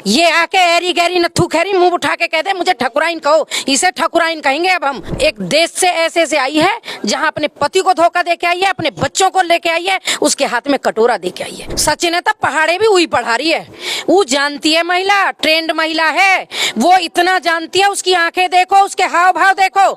ये आके एरी गैरी नथु खैरी मुंह उठा के कहते मुझे ठकुराइन कहो, इसे ठकुराइन कहेंगे। अब हम एक देश से ऐसे से आई है जहां अपने पति को धोखा दे के आई है, अपने बच्चों को लेके आई है, उसके हाथ में कटोरा दे के आई है। सचिन है तब पहाड़े भी वही पढ़ा रही है, वो जानती है, महिला ट्रेंड महिला है, वो इतना जानती है। उसकी आंखें देखो, उसके हाव भाव देखो,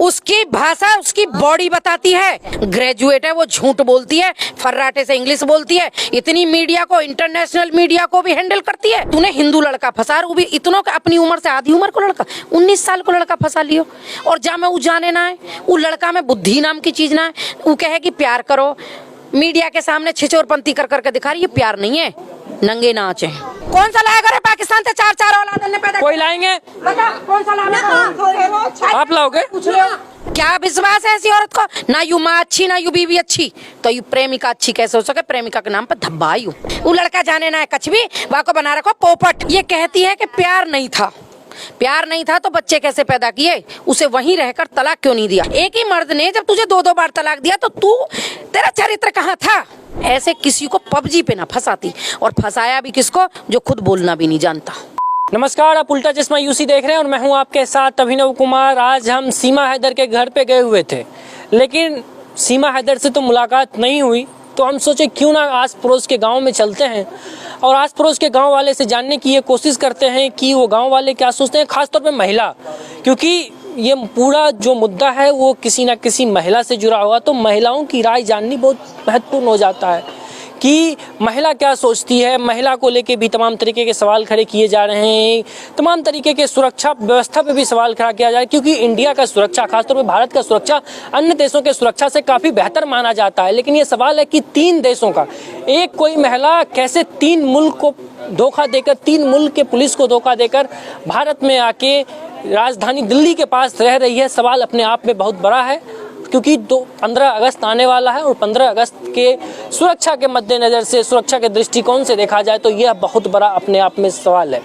उसकी भाषा, उसकी बॉडी बताती है। ग्रेजुएट है, वो झूठ बोलती है, फर्राटे से इंग्लिश बोलती है, इतनी मीडिया को, इंटरनेशनल मीडिया को भी हैंडल करती है। तूने हिंदू लड़का फंसा, वो भी इतनों का, अपनी उम्र से आधी उम्र को लड़का, 19 साल को लड़का फंसा लियो। और जा में वो जाने ना है, वो लड़का में बुद्धि नाम की चीज ना है। वो कहे कि प्यार करो, मीडिया के सामने छिछोरपंती कर करके दिखा रही है, प्यार नहीं है, नंगे नाच है। कौन सा लाएगा रे पाकिस्तान से चार औलाद ने पैदा? कोई लाएंगे? बता कौन सा लाएगा? आप लाओगे? क्या विश्वास है ऐसी औरत को? ना यू माँ अच्छी, ना यू बीवी अच्छी, तो यू प्रेमिका अच्छी कैसे हो सके? प्रेमिका के नाम पर धब्बा यू। वो लड़का जाने ना है कछ भी, वहाँ को बना रखो पोपट। ये कहती है कि प्यार नहीं था, प्यार नहीं था तो बच्चे कैसे पैदा किए? उसे वहीं रहकर तलाक क्यों नहीं दिया? एक ही मर्द ने जब तुझे 2-2 बार तलाक दिया तो तू, तेरा चरित्र कहाँ था? ऐसे किसी को पबजी पे ना फंसाती, और फंसाया भी किसको? जो खुद बोलना भी नहीं जानता। नमस्कार, आप उल्टा चश्मा यूसी देख रहे हैं और मैं हूं आपके साथ अभिनव कुमार। आज हम सीमा हैदर के घर पे गए हुए थे, लेकिन सीमा हैदर से तो मुलाकात नहीं हुई, तो हम सोचे क्यों ना आस पड़ोस के गांव में चलते हैं और आस पड़ोस के गांव वाले से जानने की ये कोशिश करते हैं कि वो गांव वाले क्या सोचते हैं, खासतौर पे महिला, क्योंकि ये पूरा जो मुद्दा है वो किसी ना किसी महिला से जुड़ा हुआ। तो महिलाओं की राय जाननी बहुत महत्वपूर्ण हो जाता है कि महिला क्या सोचती है। महिला को लेके भी तमाम तरीके के सवाल खड़े किए जा रहे हैं, तमाम तरीके के सुरक्षा व्यवस्था पे भी सवाल खड़ा किया जा रहा है, क्योंकि इंडिया का सुरक्षा, खासतौर पे भारत का सुरक्षा अन्य देशों के सुरक्षा से काफ़ी बेहतर माना जाता है। लेकिन ये सवाल है कि 3 देशों का एक कोई महिला कैसे 3 मुल्क को धोखा देकर, 3 मुल्क के पुलिस को धोखा देकर भारत में आके राजधानी दिल्ली के पास रह रही है। सवाल अपने आप में बहुत बड़ा है, क्योंकि 15 अगस्त आने वाला है और 15 अगस्त के सुरक्षा के मद्देनज़र से, सुरक्षा के दृष्टिकोण से देखा जाए तो यह बहुत बड़ा अपने आप में सवाल है।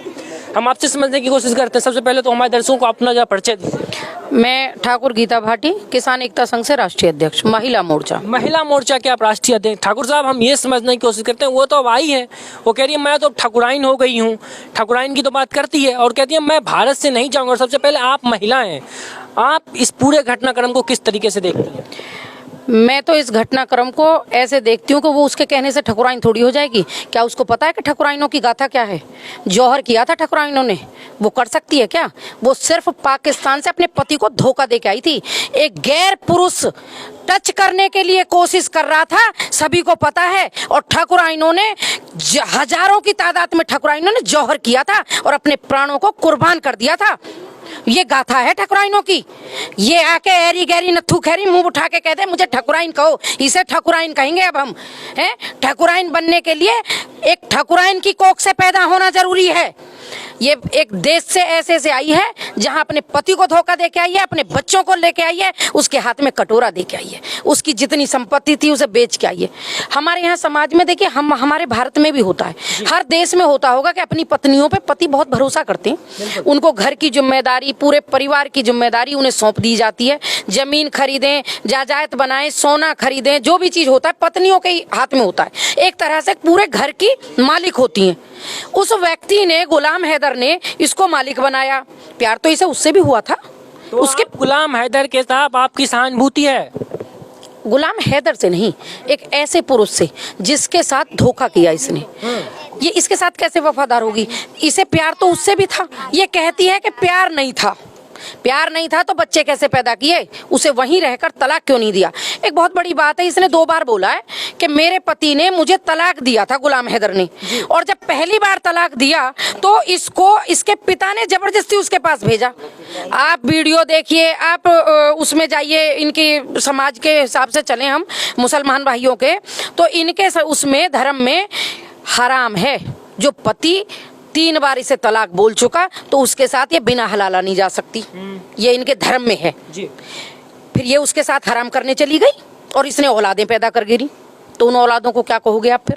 हम आपसे समझने की कोशिश करते हैं। सबसे पहले तो हमारे दर्शकों को अपना जरा परिचय दीजिए। मैं ठाकुर गीता भाटी, किसान एकता संघ से राष्ट्रीय अध्यक्ष, महिला मोर्चा। महिला मोर्चा के आप राष्ट्रीय अध्यक्ष। ठाकुर साहब, हम ये समझने की कोशिश करते हैं, वो तो अब आई है, वो कह रही है मैं तो ठकुराइन हो गई हूँ, ठकुराइन की तो बात करती है और कहती है मैं भारत से नहीं जाऊँगा। और सबसे पहले आप महिला हैं, आप इस पूरे घटनाक्रम को किस तरीके से देखती हैं? मैं तो इस घटनाक्रम को ऐसे देखती हूँ कि वो उसके कहने से ठकुराइन थोड़ी हो जाएगी। क्या उसको पता है कि ठकुराइनों की गाथा क्या है? जौहर किया था ठकुराइनों ने, वो कर सकती है क्या? वो सिर्फ पाकिस्तान से अपने पति को धोखा दे के आई थी। एक गैर पुरुष टच करने के लिए कोशिश कर रहा था, सभी को पता है। और ठकुराइनों ने हजारों की तादाद में ठकुराइनों ने जौहर किया था और अपने प्राणों को कुर्बान कर दिया था। ये गाथा है ठकुराइनों की। ये आके एरी गैरी नथु खैरी मुंह उठा के कहते मुझे ठकुराइन कहो, इसे ठकुराइन कहेंगे। अब हम हैं, ठकुराइन बनने के लिए एक ठकुराइन की कोख से पैदा होना जरूरी है। ये एक देश से ऐसे से आई है जहां अपने पति को धोखा दे के आई है, अपने बच्चों को लेके आई है, उसके हाथ में कटोरा दे के आई है, उसकी जितनी संपत्ति थी उसे बेच के आई है। हमारे यहाँ समाज में देखिए, हमारे भारत में भी होता है, हर देश में होता होगा कि अपनी पत्नियों पे पति बहुत भरोसा करते हैं। उनको घर की जिम्मेदारी, पूरे परिवार की जिम्मेदारी उन्हें सौंप दी जाती है। जमीन खरीदें, जायदाद बनाएं, सोना खरीदें, जो भी चीज होता है पत्नियों के हाथ में होता है। एक तरह से पूरे घर की मालिक होती हैं। उस व्यक्ति ने, गुलाम हैदर ने इसको मालिक बनाया। प्यार तो इसे उससे भी हुआ था। तो उसके गुलाम हैदर के साथ आपकी सहानुभूति है? गुलाम हैदर से नहीं, एक ऐसे पुरुष से जिसके साथ धोखा किया इसने। ये इसके साथ कैसे वफादार होगी? इसे प्यार तो उससे भी था। ये कहती है कि प्यार नहीं था, प्यार नहीं था तो बच्चे कैसे पैदा किए? उसे वहीं रहकर तलाक क्यों नहीं दिया? एक बहुत बड़ी बात है, इसने 2 बार बोला है कि मेरे पति ने मुझे तलाक दिया था, गुलाम हैदर ने। और जब पहली बार तलाक दिया तो इसको इसके पिता ने जबरदस्ती उसके पास भेजा। आप वीडियो देखिए, आप उसमें जाइए, इनकी समाज के हिसाब से चले हम मुसलमान भाइयों के, तो इनके उसमें धर्म में हराम है। जो पति 3 बार इसे तलाक बोल चुका तो उसके साथ ये बिना हलाला नहीं जा सकती, ये इनके धर्म में है जी। फिर ये उसके साथ हराम करने चली गई और इसने औलादें पैदा कर गिरी, तो उन औलादों को क्या कहोगे आप?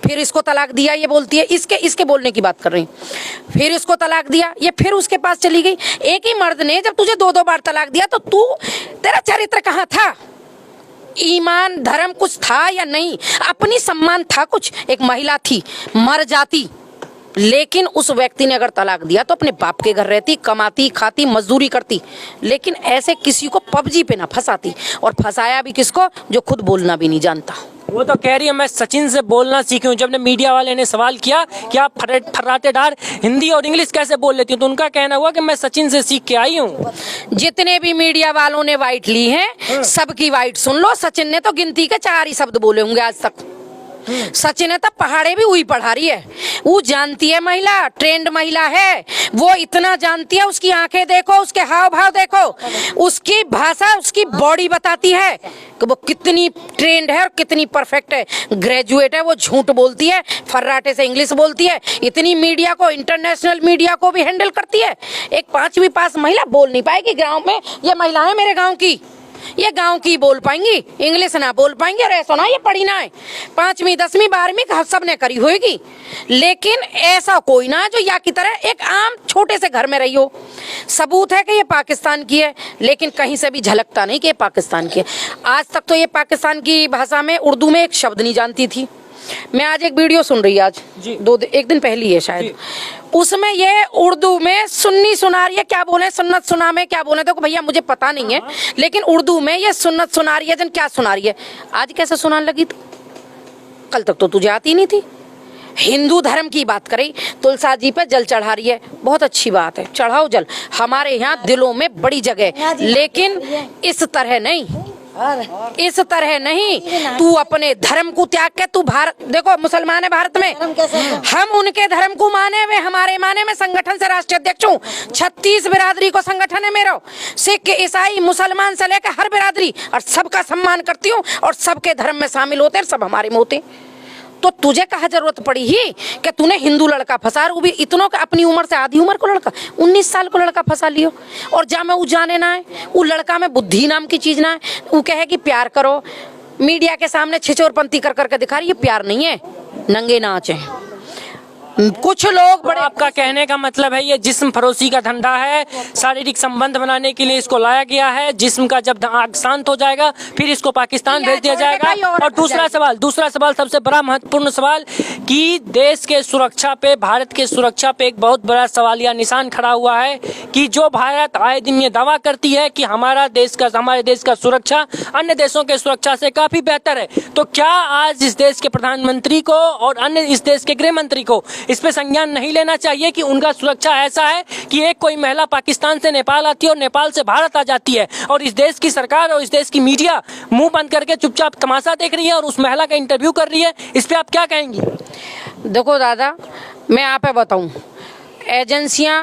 फिर इसको तलाक दिया, ये बोलती है, इसके बोलने की बात कर रही हूँ। फिर इसको तलाक दिया, ये फिर उसके पास चली गई। एक ही मर्द ने जब तुझे 2-2 बार तलाक दिया तो तू, तेरा चरित्र कहाँ था? ईमान धर्म कुछ था या नहीं? अपनी सम्मान था कुछ? एक महिला थी, मर जाती लेकिन उस व्यक्ति ने अगर तलाक दिया तो अपने बाप के घर रहती, कमाती, खाती, मजदूरी करती, लेकिन ऐसे किसी को पबजी पे ना फंसाती। और फंसाया भी किसको? जो खुद बोलना भी नहीं जानता। वो तो कह रही है मैं सचिन से बोलना सीखी हूँ। जब ने मीडिया वाले ने सवाल किया कि आप फर्राटेदार हिंदी और इंग्लिश कैसे बोल लेती हूँ, तो उनका कहना हुआ कि मैं सचिन से सीख के आई हूँ। जितने भी मीडिया वालों ने वाइट ली है, सबकी वाइट सुन लो। सचिन ने तो गिनती के 4 ही शब्द बोले होंगे आज तक। सचिन ने तो पहाड़े भी वही पढ़ा रही है। वो जानती है, महिला ट्रेंड महिला है, वो इतना जानती है। उसकी आंखें देखो, उसके हाव भाव देखो, उसकी भाषा, उसकी बॉडी बताती है कि वो कितनी ट्रेंड है और कितनी परफेक्ट है, ग्रेजुएट है। वो झूठ बोलती है, फर्राटे से इंग्लिश बोलती है, इतनी मीडिया को, इंटरनेशनल मीडिया को भी हैंडल करती है। एक 5वीं पास महिला बोल नहीं पाएगी गाँव में। ये महिला है मेरे गाँव की, ये गांव की बोल पाएंगी, इंग्लिश ना बोल पाएंगी। और ऐसा ना ये पढ़ी ना है, 5वीं 10वीं 12वीं सब ने करी होगी, लेकिन ऐसा कोई ना जो या की तरह एक आम छोटे से घर में रही हो। सबूत है कि ये पाकिस्तान की है, लेकिन कहीं से भी झलकता नहीं कि ये पाकिस्तान की है। आज तक तो ये पाकिस्तान की भाषा में, उर्दू में एक शब्द नहीं जानती थी। मैं आज एक वीडियो सुन रही, आज एक दिन पहली है शायद, उसमें ये उर्दू में सुन्नी सुना रही है, क्या बोले, सुन्नत सुना में क्या बोले, देखो भैया मुझे पता नहीं है, लेकिन उर्दू में ये सुन्नत सुना रही है, जन क्या सुना रही है। आज कैसे सुनाने लगी तू? कल तक तो तुझे आती नहीं थी। हिंदू धर्म की बात करें, तुलसा जी पे जल चढ़ा रही है, बहुत अच्छी बात है, चढ़ाओ जल, हमारे यहाँ दिलों में बड़ी जगह, लेकिन इस तरह नहीं, इस तरह नहीं। तू अपने धर्म को त्याग के, तू भारत, देखो मुसलमान है भारत में, हम उनके धर्म को माने हुए, हमारे माने में संगठन से राष्ट्रीय अध्यक्ष हूँ। 36 बिरादरी को संगठन है मेरा, सिख, ईसाई, मुसलमान से लेकर हर बिरादरी, और सबका सम्मान करती हूँ और सबके धर्म में शामिल होते हैं, सब हमारे में होते। तो तुझे कहा जरूरत पड़ी ही कि तूने हिंदू लड़का फंसा, वो भी इतनों का, अपनी उम्र से आधी उम्र को लड़का, 19 साल को लड़का फंसा लियो। और जा मैं वो जाने ना है, वो लड़का में बुद्धि नाम की चीज ना है। वो कहे कि प्यार करो, मीडिया के सामने छिछोरपंती कर करके दिखा रही है, प्यार नहीं है, नंगे नाच है। कुछ लोग बड़े, आपका कहने का मतलब है ये जिस्म फरोशी का धंधा है, शारीरिक संबंध बनाने के लिए इसको लाया गया है। जिस्म का जब आग शांत हो जाएगा फिर इसको पाकिस्तान भेज दिया जाएगा। और दूसरा सवाल सबसे बड़ा महत्वपूर्ण सवाल कि देश के सुरक्षा पे, भारत के सुरक्षा पे एक बहुत बड़ा सवालिया निशान खड़ा हुआ है कि जो भारत आए दिन ये दावा करती है कि हमारे देश का सुरक्षा अन्य देशों के सुरक्षा से काफी बेहतर है। तो क्या आज इस देश के प्रधानमंत्री को और अन्य इस देश के गृह मंत्री को इस पे संज्ञान नहीं लेना चाहिए कि उनका सुरक्षा ऐसा है कि एक कोई महिला पाकिस्तान से नेपाल आती है और नेपाल से भारत आ जाती है, और इस देश की सरकार और इस देश की मीडिया मुंह बंद करके चुपचाप तमाशा देख रही है और उस महिला का इंटरव्यू कर रही है। इस पे आप क्या कहेंगी? देखो दादा, मैं आप बताऊं, एजेंसियां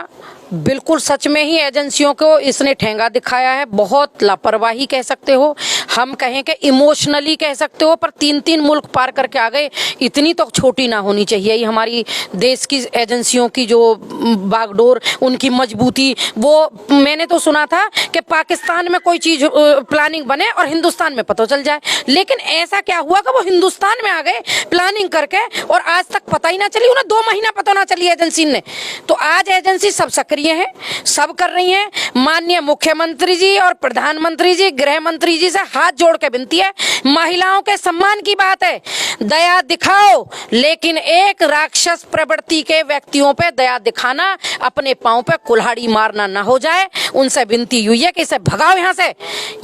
बिल्कुल सच में ही एजेंसियों को इसने ठेंगा दिखाया है। बहुत लापरवाही कह सकते हो, हम कहें कि इमोशनली कह सकते हो, पर 3 मुल्क पार करके आ गए। इतनी तो छोटी ना होनी चाहिए ये हमारी देश की एजेंसियों की जो बागडोर, उनकी मजबूती। वो मैंने तो सुना था कि पाकिस्तान में कोई चीज प्लानिंग बने और हिंदुस्तान में पता चल जाए, लेकिन ऐसा क्या हुआ कि वो हिंदुस्तान में आ गए प्लानिंग करके, और आज तक पता ही ना चली, उन्हें 2 महीना पता ना चली एजेंसी ने। तो आज एजेंसी सब सक्रिय है, सब कर रही हैं। माननीय मुख्यमंत्री जी और प्रधानमंत्री जी, गृह मंत्री जी से हाथ जोड़ के विनती है, महिलाओं के सम्मान की बात है, दया दिखाओ, लेकिन एक राक्षस प्रवृत्ति के व्यक्तियों पे दया दिखाना, अपने पांव पे कुल्हाड़ी मारना ना हो जाए। उनसे विनती हुई है कि इसे भगाओ यहाँ से,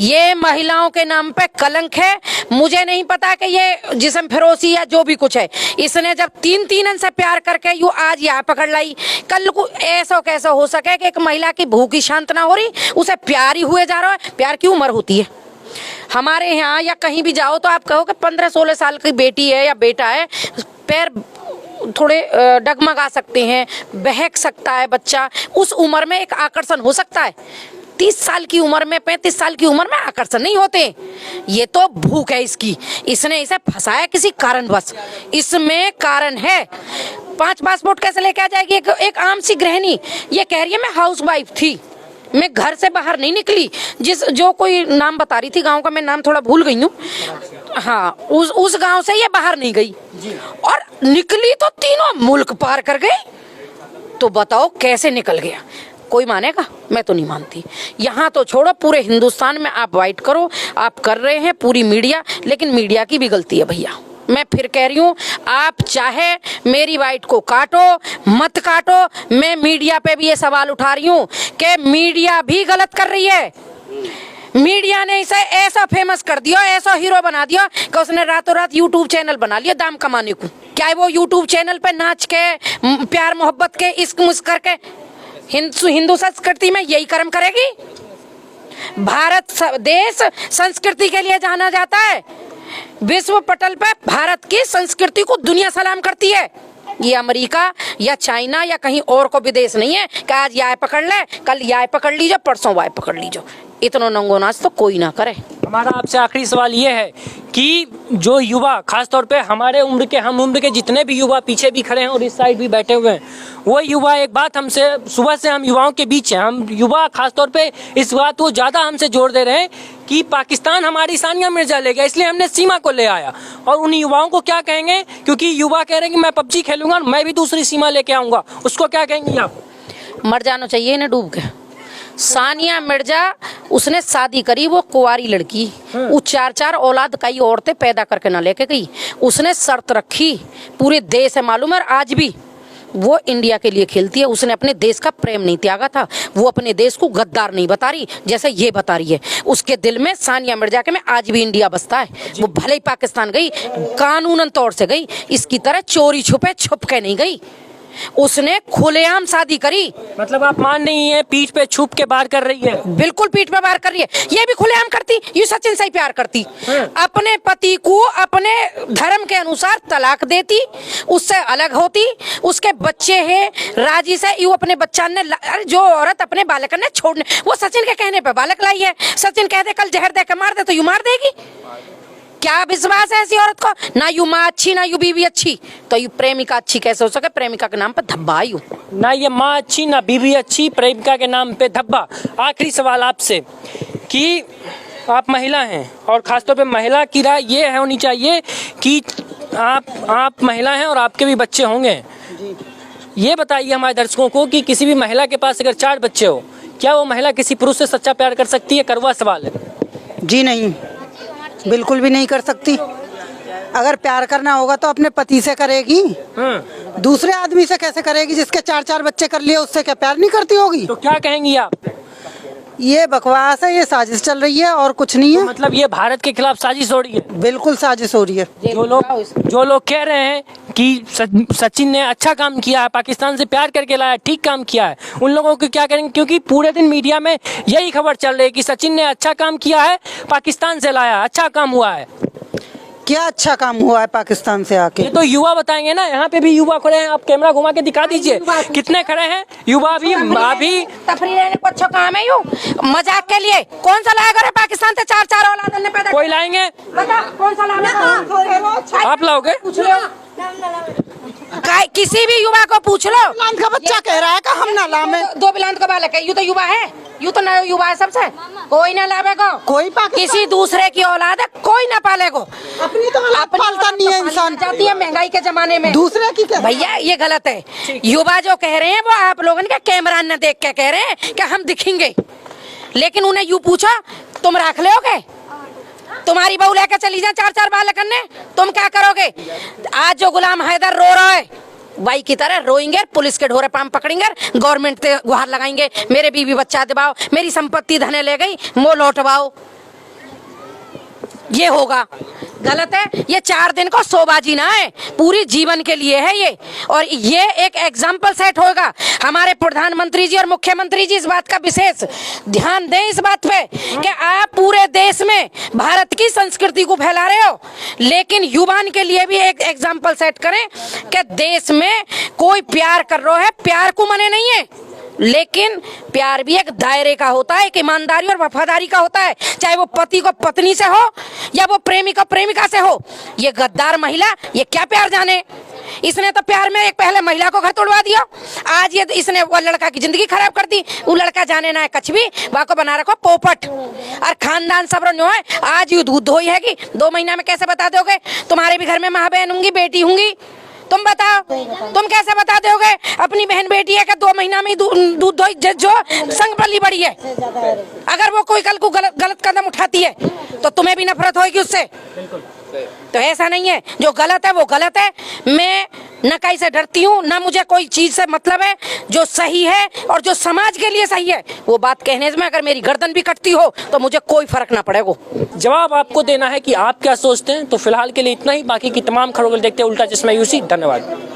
ये महिलाओं के नाम पे कलंक है। मुझे नहीं पता कि ये जिस्म फरोशी या जो भी कुछ है, इसने जब 3 से प्यार करके यू आज यहाँ पकड़ लाई, कल को ऐसा कैसा हो सके कि एक महिला की भूखी शांत ना हो रही, उसे प्यार ही हुए जा रहा है। प्यार की उम्र होती है हमारे यहाँ, या कहीं भी जाओ तो आप कहो कि 15-16 साल की बेटी है या बेटा है, पैर थोड़े डगमगा सकते हैं, बहक सकता है बच्चा, उस उम्र में एक आकर्षण हो सकता है। 30 साल की उम्र में, 35 साल की उम्र में आकर्षण नहीं होते। ये तो भूख है इसकी, इसने इसे फंसाया किसी कारणवश, इसमें कारण है। 5 पासपोर्ट कैसे लेके आ जाएगी एक आम सी गृहिणी? ये कह रही है मैं हाउस वाइफ थी, मैं घर से बाहर नहीं निकली। जो कोई नाम बता रही थी गांव का, मैं नाम थोड़ा भूल गई हूँ, हाँ, उस गांव से ये बाहर नहीं गई और निकली तो 3 मुल्क पार कर गई। तो बताओ कैसे निकल गया? कोई मानेगा? मैं तो नहीं मानती। यहाँ तो छोड़ो, पूरे हिंदुस्तान में आप वाइट करो, आप कर रहे हैं पूरी मीडिया, लेकिन मीडिया की भी गलती है भैया। मैं फिर कह रही हूँ, आप चाहे मेरी वाइट को काटो मत काटो, मैं मीडिया पे भी ये सवाल उठा रही हूँ कि मीडिया भी गलत कर रही है। मीडिया ने इसे ऐसा फेमस कर दिया, ऐसा हीरो बना दिया कि उसने रातों रात यूट्यूब चैनल बना लिया दाम कमाने को। क्या वो यूट्यूब चैनल पे नाच के, प्यार मोहब्बत के, इश्क मुश्क करके हिंदू संस्कृति में यही कर्म करेगी? भारत देश संस्कृति के लिए जाना जाता है। विश्व पटल पे भारत की संस्कृति को दुनिया सलाम करती है। ये अमेरिका या चाइना या कहीं और को विदेश नहीं है कि आज यह पकड़ ले, कल यह पकड़ लीजिए, परसों वह पकड़ लीजिए। इतना नंगो नाच तो कोई ना करे। हमारा आपसे आखिरी सवाल ये है कि जो युवा, खासतौर पे हमारे उम्र के, हम उम्र के जितने भी युवा पीछे भी खड़े हैं और इस साइड भी बैठे हुए हैं, वो युवा एक बात हमसे, सुबह से हम युवाओं के बीच हैं, हम युवा खासतौर पे इस बात को ज़्यादा हमसे जोर दे रहे हैं कि पाकिस्तान हमारी सानिया मिर्जा ले गया, इसलिए हमने सीमा को ले आया। और उन युवाओं को क्या कहेंगे, क्योंकि युवा कह रहे हैं कि मैं पबजी खेलूंगा, मैं भी दूसरी सीमा लेके आऊँगा, उसको क्या कहेंगे आप? मर जाना चाहिए इन्हें डूब के। सानिया मिर्जा उसने शादी करी, वो कुंवारी लड़की, वो 4-4 औलाद कई औरतें पैदा करके ना लेके गई। उसने शर्त रखी, पूरे देश है मालूम है, आज भी वो इंडिया के लिए खेलती है। उसने अपने देश का प्रेम नहीं त्यागा था, वो अपने देश को गद्दार नहीं बता रही जैसे ये बता रही है। उसके दिल में, सानिया मिर्जा के में आज भी इंडिया बसता है। वो भले ही पाकिस्तान गई, कानूनन तौर से गई, इसकी तरह चोरी छुपे छुप के नहीं गई। उसने खुलेआम शादी करी। मतलब आप मान नहीं है पीठ पे छुप के बार कर रही है? बिल्कुल पीठ पे बार कर रही है। ये भी खुलेआम करती, ये सचिन से ही प्यार करती, अपने पति को अपने धर्म के अनुसार तलाक देती, उससे अलग होती, उसके बच्चे हैं राजी से, यू अपने बच्चा ने, जो औरत अपने बालक ने छोड़ने, वो सचिन के कहने पे बालक लाई है। सचिन कह दे कल जहर दे के मार दे तो यू मार देगी? क्या विश्वास है ऐसी औरत को? ना यू माँ अच्छी ना यू बीवी अच्छी, तो यू प्रेमिका अच्छी कैसे हो सके? प्रेमिका के नाम पे धब्बा यू। ना ये माँ अच्छी ना बीवी अच्छी, प्रेमिका के नाम पे धब्बा। आखिरी सवाल आपसे कि आप महिला हैं और खासतौर पे महिला की राय ये होनी चाहिए कि आप महिला हैं और आपके भी बच्चे होंगे। ये बताइए हमारे दर्शकों को कि किसी भी महिला के पास अगर 4 बच्चे हो, क्या वो महिला किसी पुरुष से सच्चा प्यार कर सकती है? कड़वा सवाल है। जी नहीं, बिल्कुल भी नहीं कर सकती। अगर प्यार करना होगा तो अपने पति से करेगी, दूसरे आदमी से कैसे करेगी? जिसके 4-4 बच्चे कर लिए उससे क्या प्यार नहीं करती होगी? तो क्या कहेंगी आप? ये बकवास है, ये साजिश चल रही है और कुछ नहीं है। तो मतलब ये भारत के खिलाफ साजिश हो रही है? बिल्कुल साजिश हो रही है। जो लोग कह रहे हैं कि सचिन ने अच्छा काम किया है, पाकिस्तान से प्यार करके लाया, ठीक काम किया है, उन लोगों को क्या करेंगे? क्योंकि पूरे दिन मीडिया में यही खबर चल रही है कि सचिन ने अच्छा काम किया है, पाकिस्तान से लाया, अच्छा काम हुआ है। क्या अच्छा काम हुआ है पाकिस्तान से आके? ये तो युवा बताएंगे ना। यहाँ पे भी युवा खड़े हैं, आप कैमरा घुमा के दिखा दीजिए कितने खड़े हैं युवा भी। अभी तफरी लेने को अच्छा काम है यू, मजाक के लिए कौन सा लाएगा रे? पाकिस्तान से 4-4 औलाद ने पैदा, कोई लाएंगे? बता कौन सा लाएगा? आप लाओगे? पूछ लो, किसी भी युवा को पूछ लो। बिलांत का बच्चा कह रहा है कि हम ना लावे। 2 बिलांत का बालक है, यू तो युवा है, यू तो नया युवा है सबसे। कोई ना लावेगा, कोई किसी दूसरे की औलाद है, कोई ना पालेगा। अपनी तो औलाद पालता नहीं है इंसान। जाती है महंगाई के जमाने में, दूसरे की क्या? भैया ये गलत है। युवा जो कह रहे हैं वो आप लोगों के कैमरा न देख के कह रहे हैं कि हम दिखेंगे, लेकिन उन्हें यू पूछा तुम रख लोगे? तुम्हारी बहू लेकर चली जाए 4-4 बालक करने, तुम क्या करोगे? आज जो गुलाम हैदर रो रहा है भाई की तरह रोएंगे, पुलिस के ढोरे पाम पकड़ेंगे, गवर्नमेंट पे गुहार लगाएंगे, मेरे बीवी बच्चा दिवाओ, मेरी संपत्ति धने ले गई वो लौटवाओ। ये होगा, गलत है। ये 4 दिन को शोबाजी ना है, पूरी जीवन के लिए है ये। और ये एक एग्जाम्पल सेट होगा। हमारे प्रधानमंत्री जी और मुख्यमंत्री जी इस बात का विशेष ध्यान दें इस बात पे कि आप पूरे देश में भारत की संस्कृति को फैला रहे हो, लेकिन युवान के लिए भी एक एग्जाम्पल सेट करें कि देश में कोई प्यार कर रहा है, प्यार को मने नहीं है, लेकिन प्यार भी एक दायरे का होता है, एक ईमानदारी और वफादारी का होता है, चाहे वो पति को पत्नी से हो या वो प्रेमी को प्रेमिका से हो। ये गद्दार महिला ये क्या प्यार जाने? इसने तो प्यार में एक पहले महिला को घर तोड़वा दिया, आज ये इसने वो लड़का की जिंदगी खराब कर दी। वो लड़का जाने ना है कछ भी, वहाँ को बना रखो पोपट। और खानदान सब रो है, आज ये दूध धोई है कि 2 महीना में कैसे बता दोगे? तुम्हारे भी घर में माँ बहन होंगी, बेटी होंगी, तुम बताओ, तुम कैसे बता दोगे? अपनी बहन बेटी है कि 2 महीना में दूध धोई जो संग पली बड़ी है। अगर वो कोई कल को गलत कदम उठाती है तो तुम्हें भी नफरत होगी उससे। तो ऐसा नहीं है, जो गलत है वो गलत है। मैं न कहीं से डरती हूँ, ना मुझे कोई चीज से मतलब है। जो सही है और जो समाज के लिए सही है वो बात कहने में अगर मेरी गर्दन भी कटती हो तो मुझे कोई फर्क ना पड़ेगा। जवाब आपको देना है कि आप क्या सोचते हैं। तो फिलहाल के लिए इतना ही, बाकी की तमाम खबरों को देखते हैं उल्टा चश्मा यूसी। धन्यवाद।